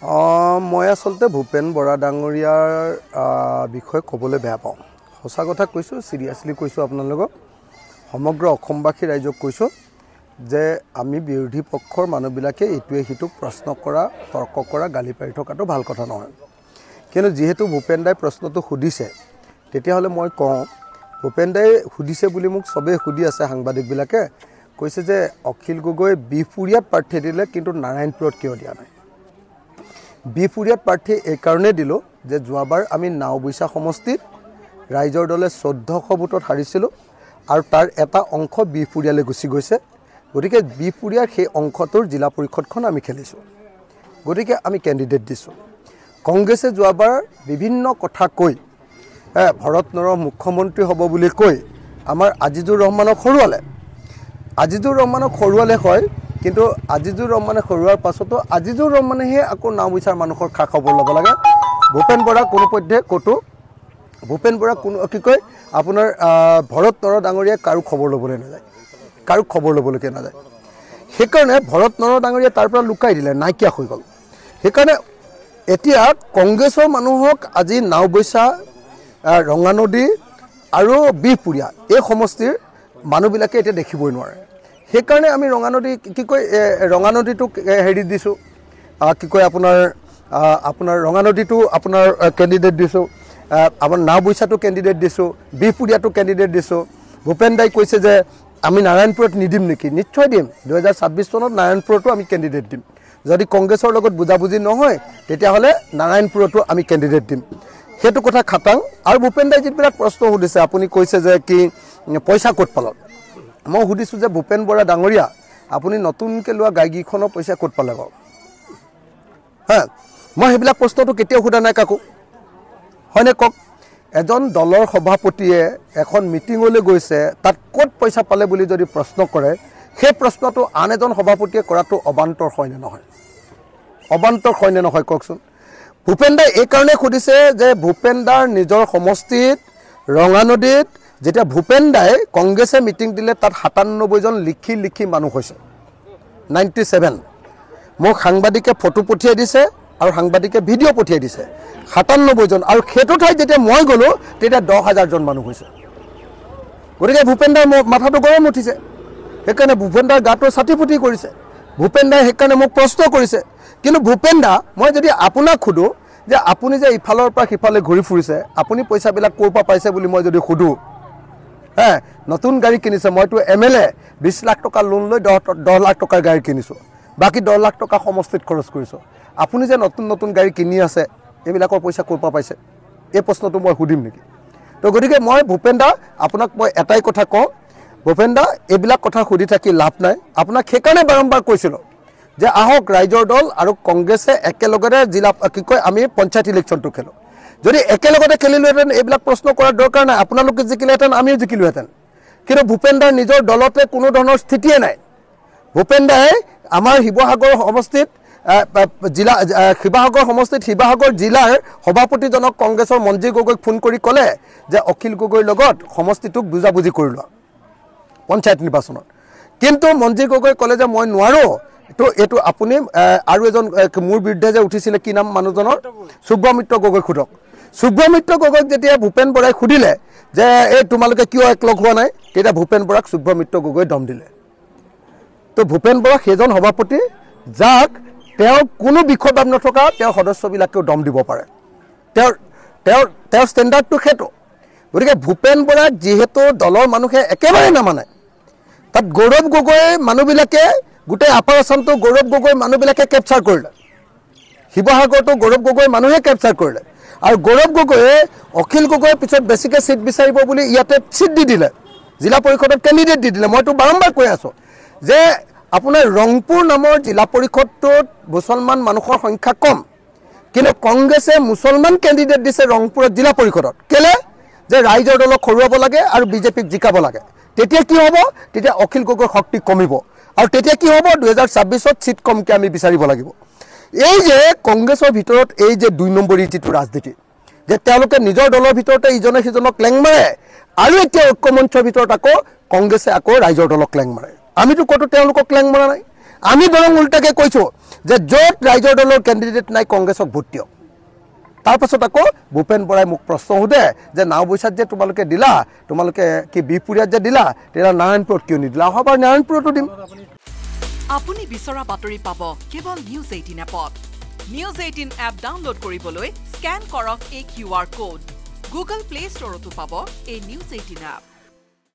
মই আচলতে ভূপেন বৰা ডাঙৰীয়াৰ বিষয়ে ক'বলৈ বেয়া পাওঁ। সঁচা কথা কৈছোঁ, চিৰিয়াছলি কৈছোঁ আপোনালোকক। সমগ্ৰ অসমবাসী ৰাইজক কৈছোঁ যে আমি বিৰোধী পক্ষৰ মানুহবিলাকে এইটোৱে সিটোক প্ৰশ্ন কৰা, তৰ্ক কৰা, গালি পাৰি থকাটো ভাল কথা নহয়। কিন্তু যিহেতু ভূপেন দাই প্ৰশ্নটো সুধিছে, তেতিয়াহ'লে মই কওঁ, ভূপেন দাই সুধিছে বুলি মোক চবেই সুধি আছে সাংবাদিকবিলাকে, কৈছে যে অখিল গগৈ বিহপুৰীয়াত প্ৰাৰ্থী দিলে কিন্তু নাৰায়ণপুৰত কিয় দিয়া নাই। বিহপুৰীয়াত প্ৰাৰ্থী এইকাৰণে দিলোঁ যে যোৱাবাৰ আমি নাওবৈচা সমষ্টিত ৰাইজৰ দলে 1400 ভোটত হাৰিছিলোঁ আৰু তাৰ এটা অংশ বিহপুৰীয়ালৈ গুচি গৈছে। গতিকে বিহপুৰীয়াৰ সেই অংশটোৰ জিলা পৰিষদখন আমি খেলিছোঁ। গতিকে আমি কেণ্ডিডেট দিছোঁ। কংগ্ৰেছে যোৱাবাৰ বিভিন্ন কথা কৈ ভৰত নৰহ মুখ্যমন্ত্ৰী হ'ব বুলি কৈ আমাৰ আজিজুৰ ৰহমানক হৰুৱালে হয়, কিন্তু আজিজুৰ ৰহমানে হৰুৱাৰ পাছতো আজিজুৰ ৰহমানেহে আকৌ নাওবৈচাৰ মানুহৰ খা খবৰ ল'ব লাগে। ভূপেন বৰা কোনোপধ্যে ক'তো আপোনাৰ ভৰত নৰ ডাঙৰীয়াই কাৰো খবৰ ল'বলৈ নাযায়, কাৰো খবৰ ল'বলৈকে নাযায়। সেইকাৰণে ভৰত নৰ ডাঙৰীয়াই তাৰ পৰা লুকাই দিলে, নাইকিয়া হৈ গ'ল। সেইকাৰণে এতিয়া কংগ্ৰেছৰ মানুহক আজি নাওবৈচা, ৰঙানদী আৰু বিহপুৰীয়া এই সমষ্টিৰ মানুহবিলাকে এতিয়া দেখিবই নোৱাৰে। সেইকাৰণে আমি ৰঙানদীটোক হেৰি দিছোঁ, আপোনাৰ ৰঙানদীটো আপোনাৰ কেণ্ডিডেট দিছোঁ, আপোনাৰ নাওবৈচাটো কেণ্ডিডেট দিছোঁ, বিহপুৰীয়াটো কেণ্ডিডেট দিছোঁ। ভূপেন দাই কৈছে যে আমি নাৰায়ণপুৰত নিদিম নেকি? নিশ্চয় দিম। 2026 চনত নাৰায়ণপুৰতো আমি কেণ্ডিডেট দিম। যদি কংগ্ৰেছৰ লগত বুজাবুজি নহয়, তেতিয়াহ'লে নাৰায়ণপুৰতো আমি কেণ্ডিডেট দিম। সেইটো কথা খাটাং। আৰু ভূপেন দাই যিবিলাক প্ৰশ্ন সুধিছে, আপুনি কৈছে যে কি পইচা ক'ত পালে। মই সুধিছোঁ যে ভূপেন বৰা ডাঙৰীয়া, আপুনি নতুনকৈ লোৱা গাড়ীকেইখনৰ পইচা ক'ত পালে বাৰু? মই সেইবিলাক প্ৰশ্নটো কেতিয়াও সোধা নাই কাকো, হয়নে কওক? এজন দলৰ সভাপতিয়ে এখন মিটিঙলৈ গৈছে, তাত ক'ত পইচা পালে বুলি যদি প্ৰশ্ন কৰে, সেই প্ৰশ্নটো আন এজন সভাপতিয়ে কৰাটো অবান্তৰ হয়নে নহয়? অবান্তৰ হয়নে নহয় কওকচোন? ভূপেন দাই এইকাৰণে সুধিছে যে ভূপেন দাৰ নিজৰ সমষ্টিত ৰঙানদীত যেতিয়া ভূপেন দাই কংগ্ৰেছে মিটিং দিলে, তাত 97জন লিখি মানুহ হৈছে, 97। মোক সাংবাদিকে ফটো পঠিয়াই দিছে আৰু সাংবাদিকে ভিডিঅ' পঠিয়াই দিছে, 97জন। আৰু সেইটো ঠাইত যেতিয়া মই গ'লোঁ, তেতিয়া 10,000জন মানুহ হৈছে। গতিকে ভূপেন দাৰ মাথাটো গৰম উঠিছে। সেইকাৰণে ভূপেন দাৰ গাটো ছাতি ফুটি কৰিছে। ভূপেন দাই সেইকাৰণে মোক প্ৰশ্ন কৰিছে। কিন্তু ভূপেন দা, মই যদি আপোনাক সোধোঁ যে আপুনি যে ইফালৰ পৰা সিফালে ঘূৰি ফুৰিছে, আপুনি পইচাবিলাক ক'ৰ পৰা পাইছে বুলি মই যদি সোধোঁ, নতুন গাড়ী কিনিছে, মইতো MLA 20 লাখ টকা লোন লৈ 10 লাখ টকাৰ গাড়ী কিনিছোঁ, বাকী 10 লাখ টকা সমষ্টিত খৰচ কৰিছোঁ। আপুনি যে নতুন গাড়ী কিনি আছে, এইবিলাকৰ পইচা ক'ৰ পৰা পাইছে? এই প্ৰশ্নটো মই সুধিম নেকি? তো গতিকে মই ভূপেন দা, আপোনাক মই এটাই কথা কওঁ, ভূপেন দা এইবিলাক কথা সুধি থাকি লাভ নাই। আপোনাক সেইকাৰণে বাৰম্বাৰ কৈছিলোঁ যে আহক ৰাইজৰ দল আৰু কংগ্ৰেছে একেলগতে আমি পঞ্চায়ত ইলেকশ্যনটো খেলোঁ। যদি একেলগতে খেলিলোহেঁতেন, এইবিলাক প্ৰশ্ন কৰাৰ দৰকাৰ নাই। আপোনালোকে জিকিলেহেঁতেন, আমিও জিকিলোহেঁতেন। কিন্তু ভূপেন দাৰ নিজৰ দলতে কোনো ধৰণৰ স্থিতিয়ে নাই। ভূপেন দাই আমাৰ শিৱসাগৰ সমষ্টিত জিলাৰ সভাপতিজনক কংগ্ৰেছৰ মঞ্জীৰ গগৈক ফোন কৰি ক'লে যে অখিল গগৈৰ লগত সমষ্টিটোক বুজাবুজি কৰি লোৱা পঞ্চায়ত নিৰ্বাচনত। কিন্তু মঞ্জীৰ গগৈ ক'লে যে মই নোৱাৰোঁ, এইটো আপুনি আৰু এজন মোৰ বিৰুদ্ধে যে উঠিছিলে, কি নাম মানুহজনৰ, শুভ্ৰমিত্ৰ গগৈক সোধক। শুভ্ৰমিত্ৰ গগৈক যেতিয়া ভূপেন বৰাই সুধিলে যে এই তোমালোকে কিয় একলগ হোৱা নাই, তেতিয়া ভূপেন বৰাক শুভ্ৰমিত্ৰ গগৈ দম দিলে। তো ভূপেন বৰা সেইজন সভাপতি যাক তেওঁৰ কোনো বিষয়বাদ নথকা তেওঁৰ সদস্যবিলাকেও দম দিব পাৰে। তেওঁৰ ষ্টেণ্ডাৰ্ডটো সেইটো। গতিকে ভূপেন বৰাক যিহেতু দলৰ মানুহে একেবাৰে নামানে, তাত গৌৰৱ গগৈ মানুহবিলাকে, গোটেই আপাৰ আছামটো গৌৰৱ গগৈ মানুহবিলাকে কেপচাৰ কৰিলে, শিৱসাগৰটো গৌৰৱ গগৈ মানুহে কেপচাৰ কৰিলে। আৰু গৌৰৱ গগৈয়ে অখিল গগৈৰ পিছত বেছিকৈ ছিট বিচাৰিব বুলি ইয়াতে ছিট দি দিলে, জিলা পৰিষদত কেণ্ডিডেট দি দিলে। মইতো বাৰম্বাৰ কৈ আছোঁ যে আপোনাৰ ৰংপুৰ নামৰ জিলা পৰিষদটোত মুছলমান মানুহৰ সংখ্যা কম, কিন্তু কংগ্ৰেছে মুছলমান কেণ্ডিডেট দিছে ৰংপুৰত জিলা পৰিষদত। কেলে? যে ৰাইজৰ দলক হৰুৱাব লাগে আৰু বিজেপিক জিকাব লাগে। তেতিয়া কি হ'ব? তেতিয়া অখিল গগৈৰ শক্তি কমিব। আৰু তেতিয়া কি হ'ব? 2026ত ছিট কমকৈ আমি বিচাৰিব লাগিব। এই যে কংগ্ৰেছৰ ভিতৰত এই যে 2 নম্বৰী যিটো ৰাজনীতি, যে তেওঁলোকে নিজৰ দলৰ ভিতৰতে ইজনে সিজনক লেং মাৰে, আৰু এতিয়া ঐক্যমঞ্চৰ ভিতৰত আকৌ কংগ্ৰেছে আকৌ ৰাইজৰ দলক লেং মাৰে। আমিতো ক'তো তেওঁলোকক লেং মৰা নাই। আমি বৰং উল্টাকৈ কৈছোঁ যে য'ত ৰাইজৰ দলৰ কেণ্ডিডেট নাই কংগ্ৰেছক ভোট দিয়ক তাৰ পাছত আকৌ ভূপেন বৰাই মোক প্ৰশ্ন সোধে যে নাওবৈচাত যে তোমালোকে দিলা তোমালোকে কি বিহপুৰীয়াত যে দিলা তেতিয়া নাৰায়ণপুৰত কিয় নিদিলা অহাবাৰ নাৰায়ণপুৰতো দিম আপুনি বিচৰা বাতৰি পাব কেৱল নিউজ 18 এপত নিউজ 18 এপ ডাউনলোড কৰিবলৈ স্ক্যান কৰক এই QR কোড গুগল প্লে ষ্টৰতো পাব এই নিউজ 18 এপ